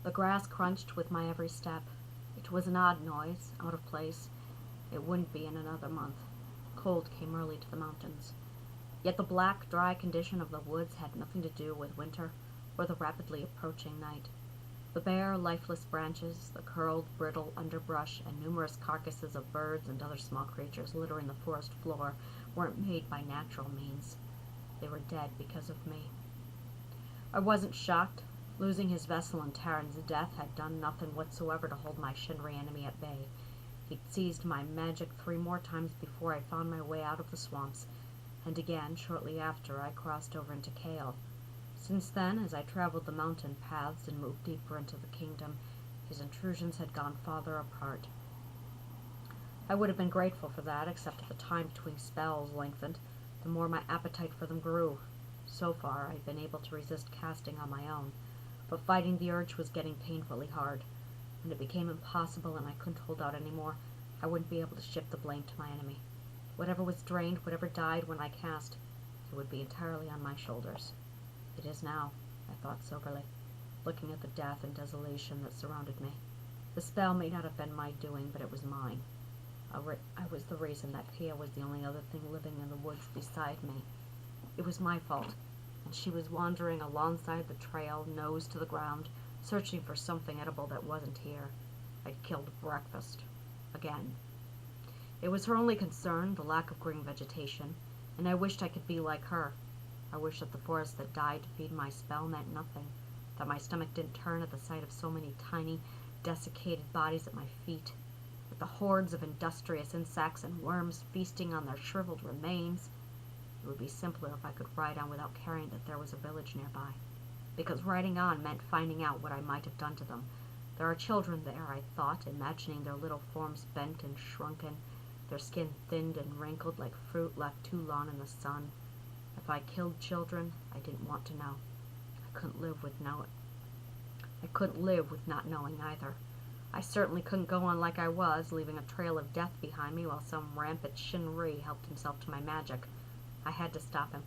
The grass crunched with my every step. It was an odd noise, out of place. It wouldn't be in another month. Cold came early to the mountains. Yet the black, dry condition of the woods had nothing to do with winter or the rapidly approaching night. The bare, lifeless branches, the curled, brittle underbrush, and numerous carcasses of birds and other small creatures littering the forest floor weren't made by natural means. They were dead because of me. I wasn't shocked. Losing his vessel in Taran's death had done nothing whatsoever to hold my Shinree enemy at bay. He'd seized my magic 3 more times before I found my way out of the swamps, and again shortly after I crossed over into Kale. Since then, as I traveled the mountain paths and moved deeper into the kingdom, his intrusions had gone farther apart. I would have been grateful for that, except that the time between spells lengthened, the more my appetite for them grew. So far, I'd been able to resist casting on my own, but fighting the urge was getting painfully hard. When it became impossible and I couldn't hold out anymore, I wouldn't be able to shift the blame to my enemy. Whatever was drained, whatever died when I cast, it would be entirely on my shoulders. It is now, I thought soberly, looking at the death and desolation that surrounded me. The spell may not have been my doing, but it was mine. I was the reason that Pia was the only other thing living in the woods beside me. It was my fault, and she was wandering alongside the trail, nose to the ground, searching for something edible that wasn't here. I'd killed breakfast. Again. It was her only concern, the lack of green vegetation, and I wished I could be like her. I wished that the forest that died to feed my spell meant nothing, that my stomach didn't turn at the sight of so many tiny, desiccated bodies at my feet, with the hordes of industrious insects and worms feasting on their shriveled remains. It would be simpler if I could ride on without caring that there was a village nearby, because riding on meant finding out what I might have done to them. There are children there, I thought, imagining their little forms bent and shrunken, their skin thinned and wrinkled like fruit left too long in the sun. If I killed children, I didn't want to know. I couldn't live with not knowing either. I certainly couldn't go on like I was, leaving a trail of death behind me while some rampant Shinree helped himself to my magic. I had to stop him.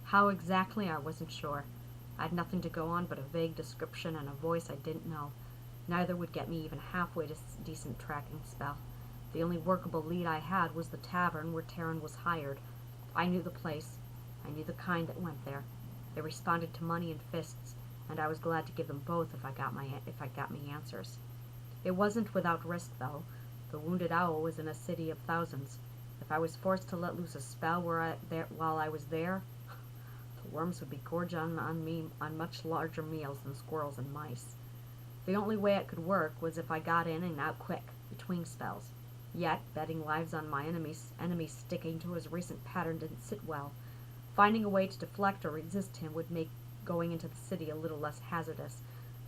How exactly, I wasn't sure. I had nothing to go on but a vague description and a voice I didn't know. Neither would get me even halfway to decent tracking spell. The only workable lead I had was the tavern where Taran was hired. I knew the place. I knew the kind that went there. They responded to money and fists, and I was glad to give them both if I got me answers. It wasn't without risk, though. The Wounded Owl was in a city of thousands. If I was forced to let loose a spell while I was there, the worms would be gorging on me on much larger meals than squirrels and mice. The only way it could work was if I got in and out quick, between spells. Yet, betting lives on my enemy sticking to his recent pattern didn't sit well. Finding a way to deflect or resist him would make going into the city a little less hazardous,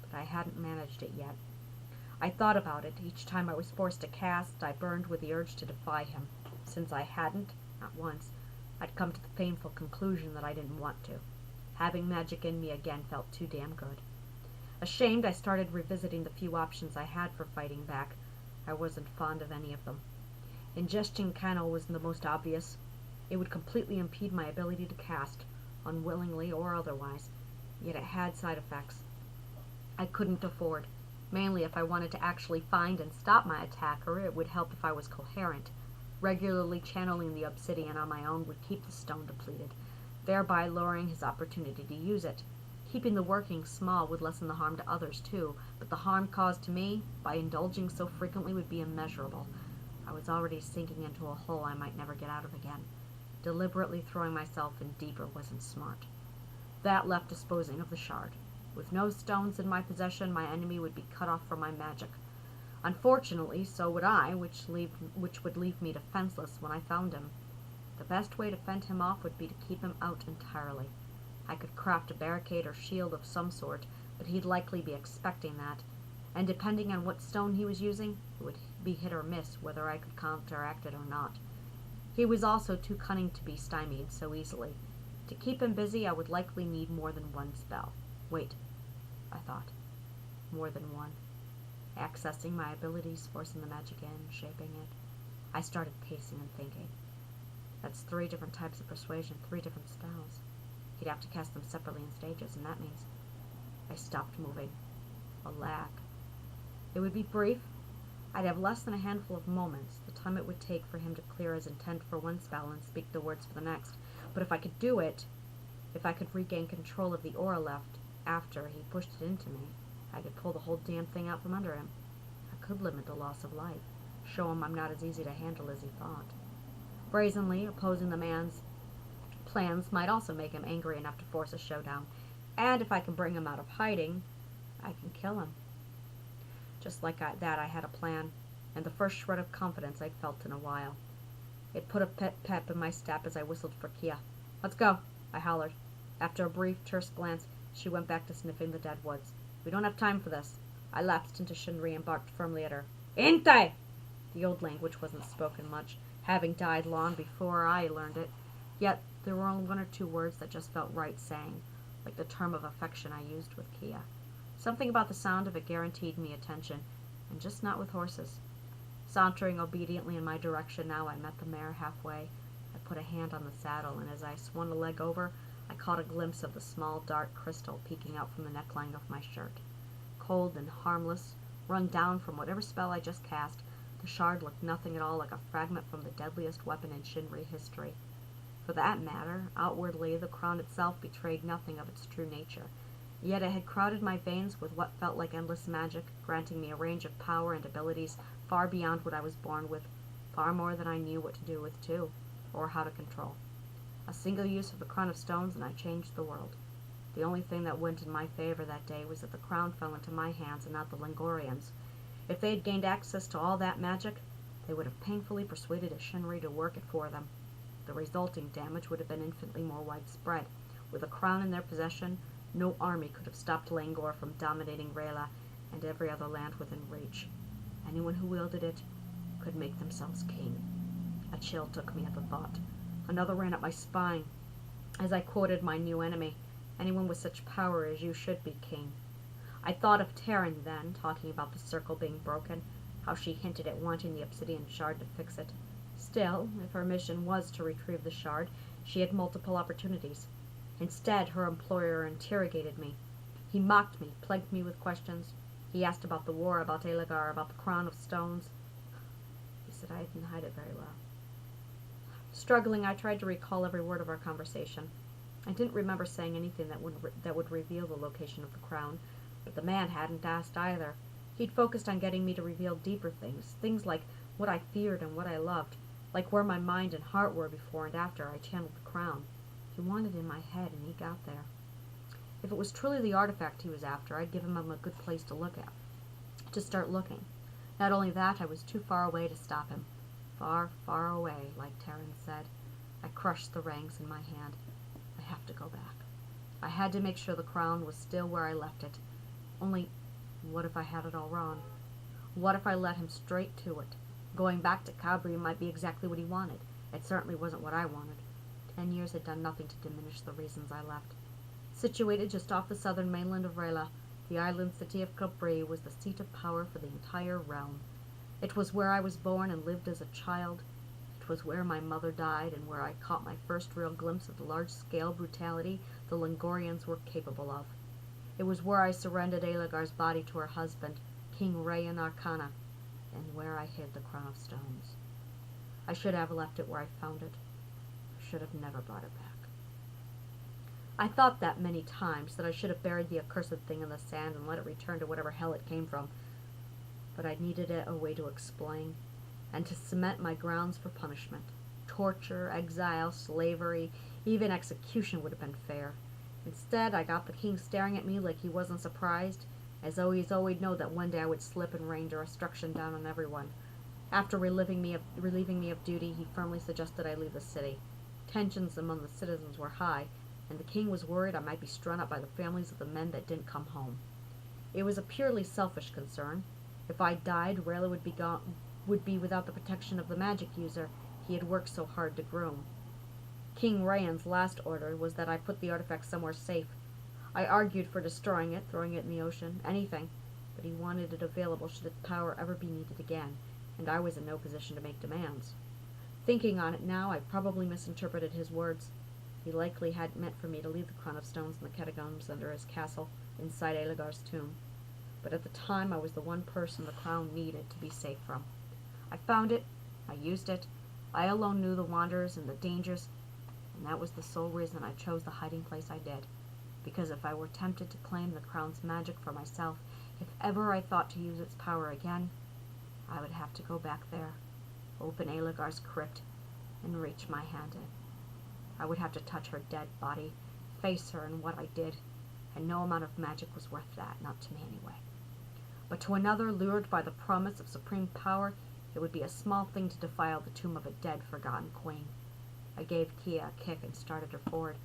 but I hadn't managed it yet. I thought about it. Each time I was forced to cast, I burned with the urge to defy him. Since I hadn't, not once, I'd come to the painful conclusion that I didn't want to. Having magic in me again felt too damn good. Ashamed, I started revisiting the few options I had for fighting back. I wasn't fond of any of them. Ingestion Cannel was the most obvious. It would completely impede my ability to cast, unwillingly or otherwise, yet it had side effects I couldn't afford. Mainly if I wanted to actually find and stop my attacker, it would help if I was coherent. Regularly channeling the obsidian on my own would keep the stone depleted, thereby lowering his opportunity to use it. Keeping the working small would lessen the harm to others too, but the harm caused to me by indulging so frequently would be immeasurable. I was already sinking into a hole I might never get out of again. Deliberately throwing myself in deeper wasn't smart. That left disposing of the shard. With no stones in my possession, my enemy would be cut off from my magic. Unfortunately, so would I, which would leave me defenseless when I found him. The best way to fend him off would be to keep him out entirely. I could craft a barricade or shield of some sort, but he'd likely be expecting that, and depending on what stone he was using, it would be hit or miss whether I could counteract it or not. He was also too cunning to be stymied so easily. To keep him busy, I would likely need more than one spell. Wait, I thought. More than one. Accessing my abilities, forcing the magic in, shaping it. I started pacing and thinking. That's 3 different types of persuasion, 3 different spells. He'd have to cast them separately in stages, and that means I stopped moving. Alack. It would be brief. I'd have less than a handful of moments, the time it would take for him to clear his intent for one spell and speak the words for the next. But if I could do it, if I could regain control of the aura left after he pushed it into me, I could pull the whole damn thing out from under him. I could limit the loss of life, show him I'm not as easy to handle as he thought. Brazenly opposing the man's plans might also make him angry enough to force a showdown, and if I can bring him out of hiding, I can kill him. Just like that, I had a plan, and the first shred of confidence I'd felt in a while. It put a pep in my step as I whistled for Kia. "Let's go," I hollered. After a brief, terse glance, she went back to sniffing the dead woods. "We don't have time for this." I lapsed into Shinree and barked firmly at her. "Inte!" The old language wasn't spoken much, having died long before I learned it. Yet there were only one or two words that just felt right saying, like the term of affection I used with Kia. Something about the sound of it guaranteed me attention, and just not with horses. Sauntering obediently in my direction now, I met the mare halfway. I put a hand on the saddle, and as I swung a leg over, I caught a glimpse of the small dark crystal peeking out from the neckline of my shirt. Cold and harmless, run down from whatever spell I just cast, the shard looked nothing at all like a fragment from the deadliest weapon in Shinree history. For that matter, outwardly the crown itself betrayed nothing of its true nature. Yet it had crowded my veins with what felt like endless magic, granting me a range of power and abilities far beyond what I was born with, far more than I knew what to do with, too, or how to control. A single use of the crown of stones and I changed the world. The only thing that went in my favor that day was that the crown fell into my hands and not the Langorians. If they had gained access to all that magic, they would have painfully persuaded a Shinree to work it for them. The resulting damage would have been infinitely more widespread. With a crown in their possession, no army could have stopped Langor from dominating Rella and every other land within reach. Anyone who wielded it could make themselves king. A chill took me at the thought. Another ran up my spine as I quoted my new enemy, "Anyone with such power as you should be king." I thought of Terran then, talking about the circle being broken, how she hinted at wanting the obsidian shard to fix it. Still, if her mission was to retrieve the shard, she had multiple opportunities. Instead, her employer interrogated me. He mocked me, plagued me with questions. He asked about the war, about Eiligar, about the crown of stones. He said I didn't hide it very well. Struggling, I tried to recall every word of our conversation. I didn't remember saying anything that would reveal the location of the crown, but the man hadn't asked either. He'd focused on getting me to reveal deeper things, things like what I feared and what I loved, like where my mind and heart were before and after I channeled the crown. He wanted in my head, and he got there. If it was truly the artifact he was after, I'd give him a good place to look at, to start looking. Not only that, I was too far away to stop him. Far, far away, like Terran said. I crushed the reins in my hand. I have to go back. I had to make sure the crown was still where I left it. Only, what if I had it all wrong? What if I led him straight to it? Going back to Cabri might be exactly what he wanted. It certainly wasn't what I wanted. 10 years had done nothing to diminish the reasons I left. Situated just off the southern mainland of Rella, the island city of Cabri was the seat of power for the entire realm. It was where I was born and lived as a child. It was where my mother died and where I caught my first real glimpse of the large-scale brutality the Langorians were capable of. It was where I surrendered Eiligar's body to her husband, King Rellan Arcana, and where I hid the crown of stones. I should have left it where I found it. I should have never brought it back. I thought that many times, that I should have buried the accursed thing in the sand and let it return to whatever hell it came from. But I needed a way to explain, and to cement my grounds for punishment. Torture, exile, slavery, even execution would have been fair. Instead, I got the king staring at me like he wasn't surprised, as though he's always known that one day I would slip and rain destruction down on everyone. After relieving me of duty, he firmly suggested I leave the city. Tensions among the citizens were high, and the king was worried I might be strung up by the families of the men that didn't come home. It was a purely selfish concern. If I died, Rella would be without the protection of the magic user he had worked so hard to groom. King Rayan's last order was that I put the artifact somewhere safe. I argued for destroying it, throwing it in the ocean, anything, but he wanted it available should its power ever be needed again, and I was in no position to make demands. Thinking on it now, I probably misinterpreted his words. He likely hadn't meant for me to leave the crown of stones in the catacombs under his castle, inside Eiligar's tomb. but at the time I was the one person the crown needed to be safe from. I found it, I used it, I alone knew the wanderers and the dangers, and that was the sole reason I chose the hiding place I did. Because if I were tempted to claim the crown's magic for myself, if ever I thought to use its power again, I would have to go back there, open Aeligar's crypt, and reach my hand in. I would have to touch her dead body, face her in what I did, and no amount of magic was worth that, not to me anyway. But to another, lured by the promise of supreme power, it would be a small thing to defile the tomb of a dead, forgotten queen. I gave Kia a kick and started her forward.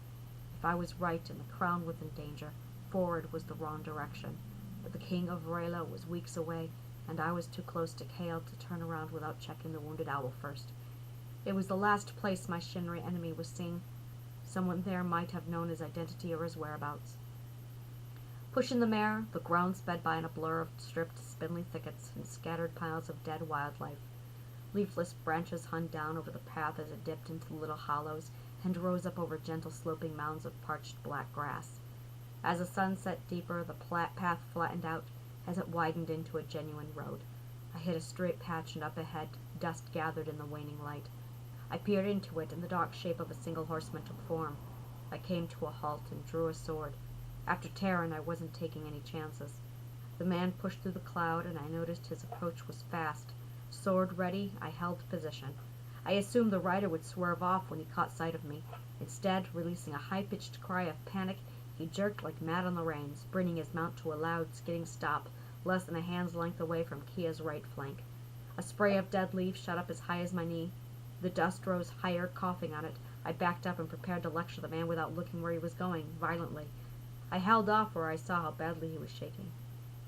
If I was right and the crown was in danger, forward was the wrong direction. But the king of Rella was weeks away, and I was too close to Kale to turn around without checking the wounded owl first. It was the last place my Shinree enemy was seen. Someone there might have known his identity or his whereabouts. Pushing the mare, the ground sped by in a blur of stripped, spindly thickets and scattered piles of dead wildlife. Leafless branches hung down over the path as it dipped into little hollows and rose up over gentle sloping mounds of parched black grass. As the sun set deeper, the path flattened out as it widened into a genuine road. I hit a straight patch, and up ahead dust gathered in the waning light. I peered into it, and the dark shape of a single horseman took form. I came to a halt and drew a sword. After Terran, I wasn't taking any chances. The man pushed through the cloud, and I noticed his approach was fast. Sword ready, I held position. I assumed the rider would swerve off when he caught sight of me. Instead, releasing a high-pitched cry of panic, he jerked like mad on the reins, bringing his mount to a loud, skidding stop, less than a hand's length away from Kia's right flank. A spray of dead leaves shot up as high as my knee. The dust rose higher, coughing on it. I backed up and prepared to lecture the man without looking where he was going, violently. I held off where I saw how badly he was shaking.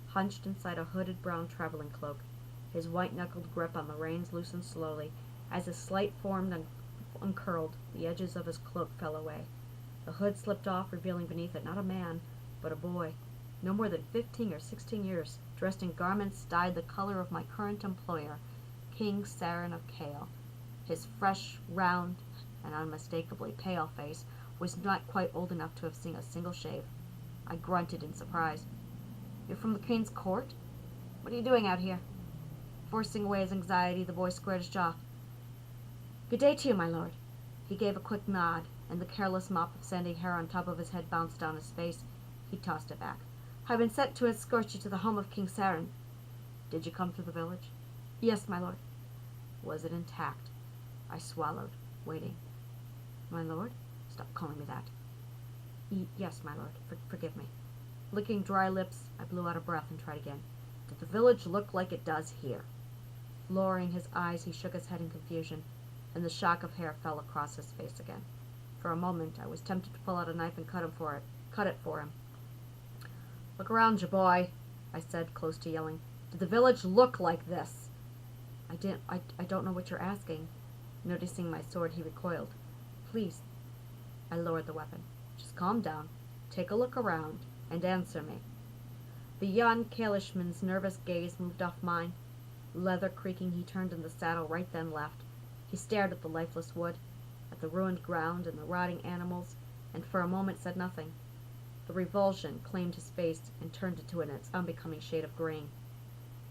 Hunched inside a hooded brown traveling cloak, his white-knuckled grip on the reins loosened slowly. As his slight form uncurled, the edges of his cloak fell away. The hood slipped off, revealing beneath it not a man, but a boy, no more than 15 or 16 years, dressed in garments dyed the color of my current employer, King Saren of Kale. His fresh, round, and unmistakably pale face was not quite old enough to have seen a single shave. I grunted in surprise. "You're from the King's court? What are you doing out here?" Forcing away his anxiety, the boy squared his jaw. "Good day to you, my lord." He gave a quick nod, and the careless mop of sandy hair on top of his head bounced down his face. He tossed it back. "I've been sent to escort you to the home of King Saren." "Did you come through the village?" "Yes, my lord." "Was it intact?" I swallowed, waiting. "My lord?" "Stop calling me that." Yes, my lord. Forgive me." Licking dry lips, I blew out a breath and tried again. "Did the village look like it does here?" Lowering his eyes, he shook his head in confusion, and the shock of hair fell across his face again. For a moment, I was tempted to pull out a knife and cut it for him. "Look around you, boy," I said, close to yelling. "Did the village look like this?" I don't know what you're asking." Noticing my sword, he recoiled. "Please." I lowered the weapon. "Just calm down, take a look around, and answer me." The young Kalishman's nervous gaze moved off mine. Leather creaking, he turned in the saddle right then left. He stared at the lifeless wood, at the ruined ground and the rotting animals, and for a moment said nothing. The revulsion claimed his face and turned it to its unbecoming shade of green.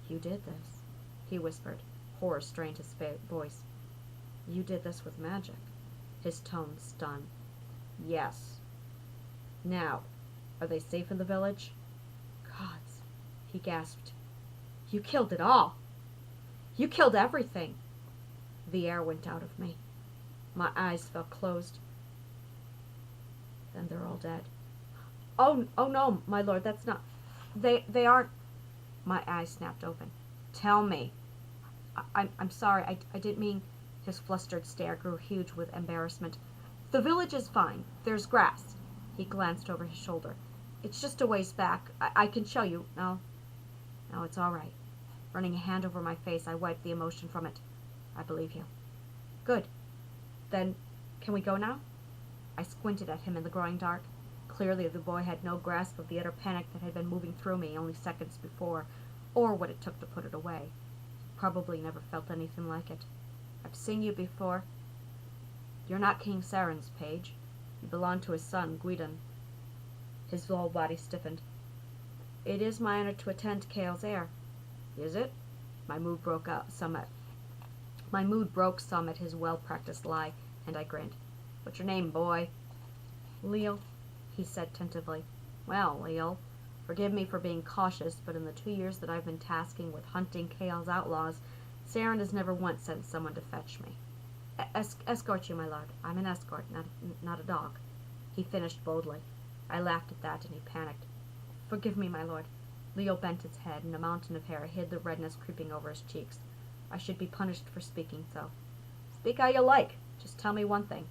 "You did this," he whispered. Horror strained his voice. "You did this with magic." His tone stunned. "Yes. Now, are they safe in the village?" "Gods," he gasped. "You killed it all. You killed everything." The air went out of me. My eyes fell closed. "Then they're all dead." Oh no, my lord, that's not... They aren't... My eyes snapped open. "Tell me." I'm sorry, I didn't mean..." His flustered stare grew huge with embarrassment. "The village is fine. There's grass." He glanced over his shoulder. "It's just a ways back. I can show you. No, it's all right." Running a hand over my face, I wiped the emotion from it. "I believe you." "Good. Then, can we go now?" I squinted at him in the growing dark. Clearly the boy had no grasp of the utter panic that had been moving through me only seconds before, or what it took to put it away. Probably never felt anything like it. "I've seen you before." "You're not King Saren's page. You belong to his son, Guidon." His whole body stiffened. It is my honor to attend Kale's heir. Is it? My mood broke out some at My mood broke some at his well-practiced lie, and I grinned. What's your name, boy? Leal, he said tentatively. Well, Leal, forgive me for being cautious, but in the 2 years that I've been tasking with hunting Kale's outlaws, Saren has never once sent someone to fetch me. Escort you, my lord. I'm an escort, not a dog. He finished boldly. I laughed at that, and he panicked. Forgive me, my lord. Leo bent his head, and a mountain of hair hid the redness creeping over his cheeks. I should be punished for speaking so. Speak how you like. Just tell me one thing.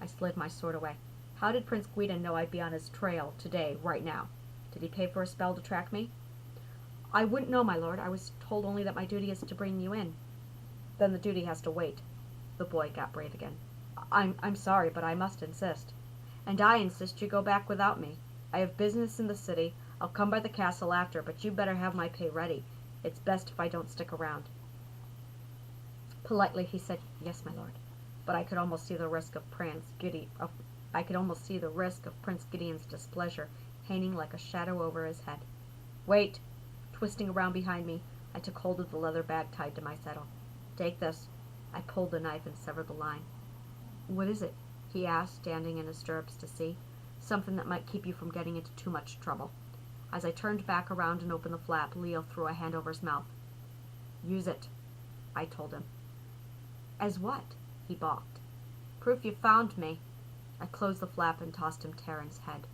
I slid my sword away. How did Prince Guido know I'd be on his trail today, right now? Did he pay for a spell to track me? I wouldn't know, my lord. I was told only that my duty is to bring you in. Then the duty has to wait. The boy got brave again. I'm sorry, but I must insist. And I insist you go back without me. I have business in the city. I'll come by the castle after, but you better have my pay ready. It's best if I don't stick around. Politely he said, yes, my lord. But I could almost see the risk of Prince Gideon's displeasure hanging like a shadow over his head. Wait! Twisting around behind me, I took hold of the leather bag tied to my saddle. Take this. I pulled the knife and severed the line. What is it? He asked, standing in his stirrups to see. Something that might keep you from getting into too much trouble. As I turned back around and opened the flap, Leo threw a hand over his mouth. Use it, I told him. As what? He balked. Proof you found me. I closed the flap and tossed him Terran's head.